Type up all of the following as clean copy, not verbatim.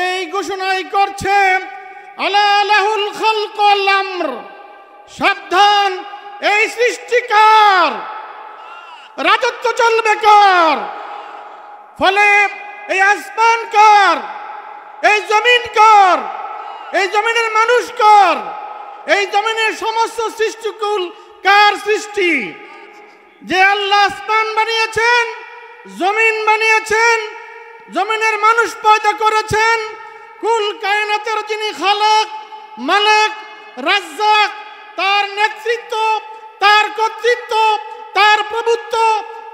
এই ঘোষণাই করছে আলা লাহুল খালক ওয়াল আমর, সাবধান, এই সৃষ্টিকার, রাজত্ব চলবে কার। ফলে এই আসমান কার, এই জমিন কার, এই জমিনের মানুষ কার, এই জমিনের সমস্ত সৃষ্টিকুল কার সৃষ্টি? যে আল্লাহ আসমান বানিয়েছেন, জমিন বানিয়েছেন, জমিনের মানুষ পয়দা করেছেন, কুল কায়নাতের যিনি খালাক, মালিক, রাজ্জাক, তার নেতৃত্ব, তার কর্তৃত্ব, তার প্রভুত্ব,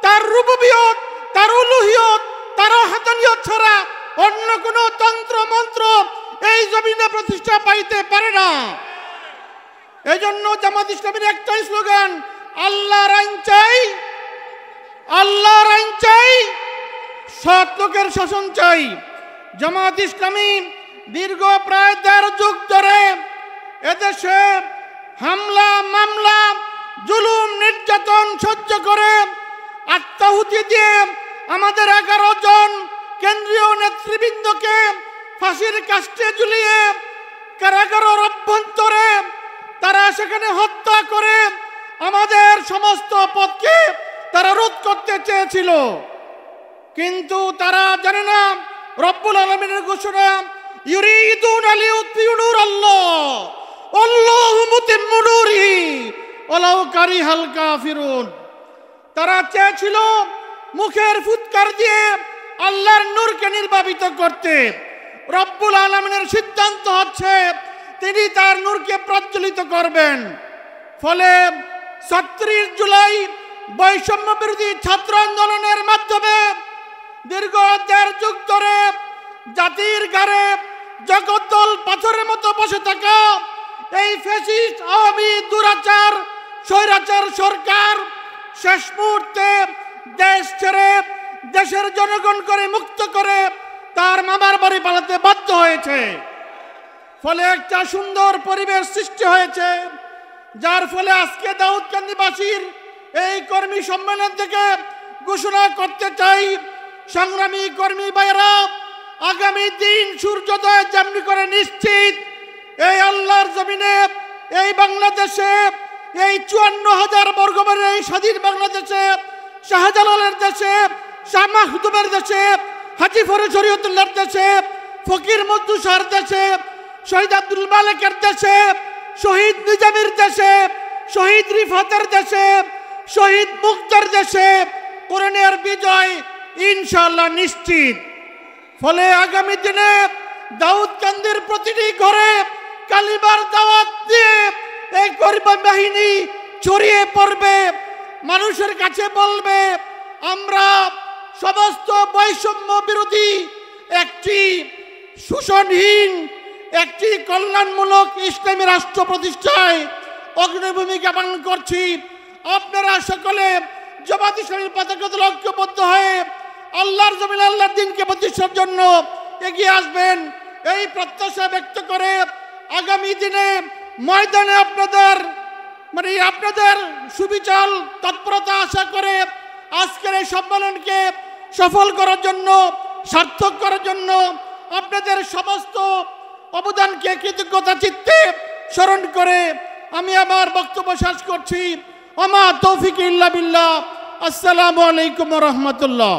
তার রুবুবিয়ত, তার উলুহিয়ত, তার হাদানিয়ত ছাড়া অন্য কোনো তন্ত্র মন্ত্র এই জমিনে প্রতিষ্ঠা পাইতে পারে না। এজন্য জামাত ইসলামের একটাই স্লোগান, আল্লাহর আইন চাই, আল্লাহর আইন চাই, সৎ লোকের শাসন চাই। জামাত ইসলামী দীর্ঘ প্রায় ১.৫ যুগ ধরে এদেশে হামলা, মামলা, জুলুম, নির্যাতন সহ্য করে আত্মাহুতি দিয়ে আমাদের ১১ জন কেন্দ্রীয় নেতৃবৃন্দকে ফাঁসির কাস্টে ঝুলিয়ে কারাগারের অভ্যন্তরে তারা সেখানে হত্যা করে আমাদের সমস্ত পথকে তারা রোধ করতে চেয়েছিল। কিন্তু তারা জানে না রব্বুল আলামিনের ঘোষণা, ইউরিদুনা লিইউতিউ নূরাল্লাহ আল্লাহু মুতিম্মু নূরিহি ওয়ালাউ কারিহাল কাফিরুন। তারা চেয়েছিল মুখের ফুৎকার দিয়ে আল্লাহর নূরকে নির্বাপিত করতে। রব্বুল আলামিনের সিদ্ধান্ত হচ্ছে তিনি তার নূরকে প্রজ্বলিত করবেন। ফলে ৩৬ জুলাই বৈষম্য বিরোধী ছাত্র আন্দোলনের মাধ্যমে দীর্ঘ ১.৫ যুগ ধরে জাতির ঘাড়ে জগদ্দল পাথরের মতো বসে থাকা এই ফ্যাসিস্ট আওয়ামী দুরাচার স্বৈরাচার সরকার শেষ মুহূর্তে দেশ ছেড়ে দেশের জনগণ করে মুক্ত করে তার মামার বাড়ি পালাতে বাধ্য হয়েছে। ফলে একটা সুন্দর পরিবেশ সৃষ্টি হয়েছে, যার ফলে আজকে দাউদকান্দিবাসীর এই কর্মী সম্মেলন থেকে ঘোষণা করতে চাই, সংগ্রামী কর্মী ভাইরা, আগামী দিন সূর্যোদয় যেমনি করে নিশ্চিত এই আল্লাহর জমিনে, এই বাংলাদেশে, এই ৫৪,০০০ বর্গমাইলের এই স্বাধীন বাংলাদেশে, শাহজালালের দেশে, শাহ মাহমুদের দেশে, হাজী ফরিদ শরীয়তুল্লাহর দেশে, ফকির মজদুসার দেশে, শহীদ আব্দুল মালেকের দেশে, শহীদ নিজামীর দেশে, শহীদ রিফাতের দেশে, শহীদ মুক্তার দেশে কোরআনের বিজয় ইনশাআল্লাহ নিশ্চিত। ফলে আগামী দিনে দাউদকান্দির প্রতিটি ঘরে কালিমার দাওয়াত দিয়ে এই গরিব বাহিনী ছড়িয়ে পড়বে, মানুষের কাছে বলবে আমরা সমস্ত বৈষম্য বিরোধী একটি শোষণহীন, একটি কল্যাণমূলক ইসলামী রাষ্ট্র প্রতিষ্ঠায় অগ্রণী ভূমিকা পালন করছি। আপনারা সকলে জামাত ইসলামীর পতাকাতে ঐক্যবদ্ধ হয়ে আল্লাহর জমিনে আল্লাহর দ্বীনকে প্রতিষ্ঠার জন্য এগিয়ে আসবেন, এই প্রত্যাশা ব্যক্ত করে আগামী দিনে ময়দানে আপনাদের সুবিচার তৎপরতা আশা করে আজকের এই সম্মেলনকে সফল করার জন্য, সার্থক করার জন্য আপনাদের সমস্ত অবদানকে কৃতজ্ঞতা চিত্তে স্মরণ করে আমি আমার বক্তব্য শেষ করছি। আমা তৌফিক ইল্লা বিল্লাহ। আসসালামু আলাইকুম ওয়া রাহমাতুল্লাহ।